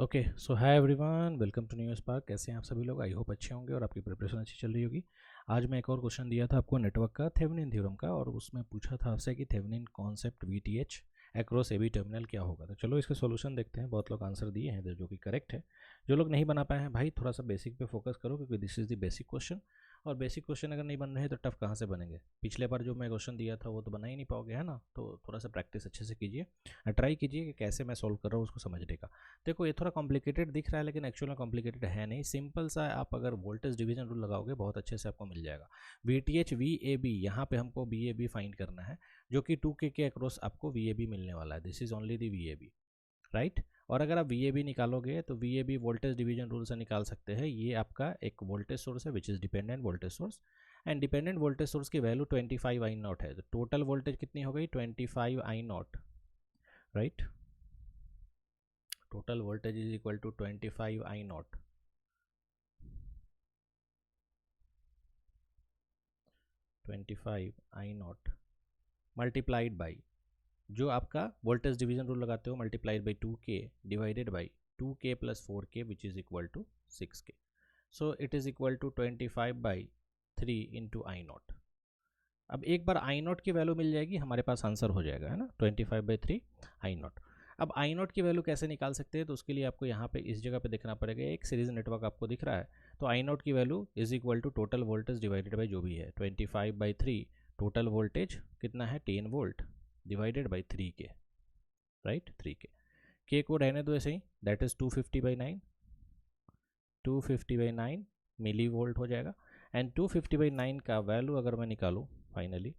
Okay so hi everyone, welcome to Newspark. कैसे हैं आप सभी लोग? आई होप अच्छे होंगे और आपकी प्रिपरेशन अच्छी चल रही होगी। आज मैं एक और क्वेश्चन दिया था आपको नेटवर्क का, थेवेनिन थ्योरम का, और उसमें पूछा था आपसे कि Thevenin concept VTH across AB terminal क्या होगा। तो चलो इसके सॉल्यूशन देखते हैं। बहुत लोग आंसर दिए हैं जो कि करेक्ट है। जो लोग नहीं बना पाए हैं भाई, थोड़ा सा बेसिक पे फोकस करो, क्योंकि this is the basic question. और बेसिक क्वेश्चन अगर नहीं बन रहे हैं तो टफ कहाँ से बनेंगे? पिछले बार जो मैं क्वेश्चन दिया था वो तो बना ही नहीं पाओगे, है ना? तो थोड़ा सा प्रैक्टिस अच्छे से कीजिए, ट्राई कीजिए कि कैसे मैं सॉल्व कर रहा हूँ उसको समझने का। देखो ये थोड़ा कॉम्प्लिकेटेड दिख रहा है, लेकिन एक्चुअल में कॉम्प्लिकेटेड है नहीं, सिंपल सा। आप अगर वोल्टेज डिवीजन रूल लगाओगे बहुत अच्छे से आपको मिल जाएगा। VTH VAB, यहाँ पे हमको VAB फाइंड करना है, जो कि 2K के अक्रॉस आपको VAB मिलने वाला है। This is only the VAB, right. और अगर आप VAB निकालोगे तो VAB वोल्टेज डिवीजन रूल से निकाल सकते हैं। ये आपका एक वोल्टेज सोर्स है which is dependent voltage source, and dependent voltage source की वैल्यू 25 I नॉट है। तो टोटल वोल्टेज कितनी हो गई? 25 I not, right. total voltage is equal to 25 I naught, 25 I naught multiplied by जो आपका वोल्टेज डिवीजन रूल लगाते हो, multiplied by 2K divided by 2K plus 4K which is equal to 6K। So it is equal to 25/3 into I naught. अब एक बार आई naught की value मिल जाएगी, हमारे पास answer हो जाएगा, है ना? 25/3 आई नॉट। अब आई नॉट की वैल्यू कैसे निकाल सकते हैं? तो उसके लिए आपको यहाँ पे इस जगह पे देखना पड़ेगा। एक सीरीज नेटवर्क आपको दिख रहा है, तो आई नॉट की value is equal to total voltage divided by जो भी है 25/3। टोटल वोल्टेज कितना है? 10 volt divided by 3K, right. 3K के को रहने दो ऐसे ही, दैट इज 250/9, 250/9 मिली वोल्ट हो जाएगा। एंड 250/9 का वैल्यू अगर मैं निकालूँ फाइनली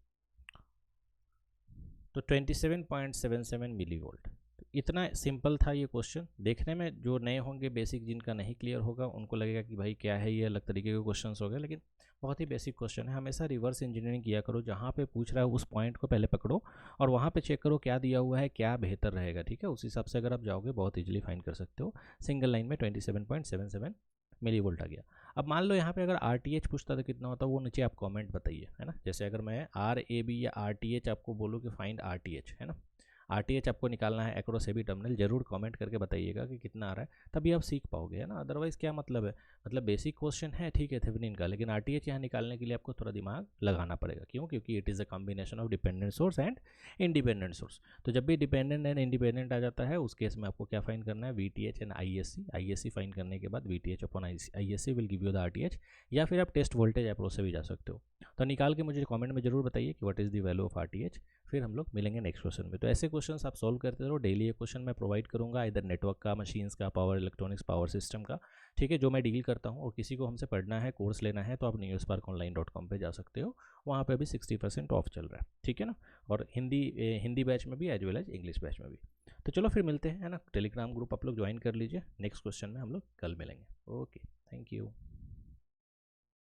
तो 27.77 मिली वोल्ट। तो इतना सिंपल था ये क्वेश्चन। देखने में जो नए होंगे बेसिक, जिनका नहीं क्लियर होगा, उनको लगेगा कि भाई क्या है ये, अलग तरीके के क्वेश्चंस हो गए, लेकिन बहुत ही बेसिक क्वेश्चन है। हमेशा रिवर्स इंजीनियरिंग किया करो, जहाँ पे पूछ रहा है उस पॉइंट को पहले पकड़ो और वहाँ पे चेक करो क्या दिया हुआ है, क्या बेहतर रहेगा, ठीक है? उस हिसाब से अगर आप जाओगे बहुत ईजिली फाइंड कर सकते हो। सिंगल लाइन में 27.77 मिली वोल्ट आ गया। अब मान लो यहाँ पे अगर RTH पूछता तो कितना होता, वो नीचे आप कमेंट बताइए, है ना? जैसे अगर मैं RAB या RTH आपको बोलूँ कि फाइंड RTH, है ना? RTH आपको निकालना है अक्रॉस एबी टर्मिनल, जरूर कमेंट करके बताइएगा कि कितना आ रहा है, तभी आप सीख पाओगे, है ना? अदरवाइज क्या मतलब है? मतलब बेसिक क्वेश्चन है, ठीक है, थेवेनिन का, लेकिन RTH यहाँ निकालने के लिए आपको थोड़ा दिमाग लगाना पड़ेगा। क्यों? क्योंकि it is a combination of dependent source and independent source. तो जब भी डिपेंडेंट एंड इंडिपेंडेंट आ जाता है, उस केस में आपको क्या फाइंड करना है? VTH एंड ISC फाइंड करने के बाद VTH upon ISC will give you the RTH, या फिर आप टेस्ट वोल्टेज अप्रोच से भी जा सकते हो। तो निकाल के मुझे कमेंट में जरूर बताइए कि what is the value of RTH। फिर हम लोग मिलेंगे नेक्स्ट क्वेश्चन में। तो ऐसे क्वेश्चन आप सॉल्व करते रहो, डेली ये क्वेश्चन मैं प्रोवाइड करूंगा, इधर नेटवर्क का, मशीन्स का, पावर इलेक्ट्रॉनिक्स, पावर सिस्टम का, ठीक है, जो मैं डील करता हूँ। और किसी को हमसे पढ़ना है, कोर्स लेना है, तो आप neosparkonline.com पे जा सकते हो, वहाँ पे भी 60% ऑफ चल रहा है, ठीक है ना? और हिंदी बैच में भी as well as English batch में भी। तो चलो फिर मिलते हैं, है ना? टेलीग्राम ग्रुप आप लोग ज्वाइन कर लीजिए। नेक्स्ट क्वेश्चन में हम लोग कल मिलेंगे। Okay, thank you.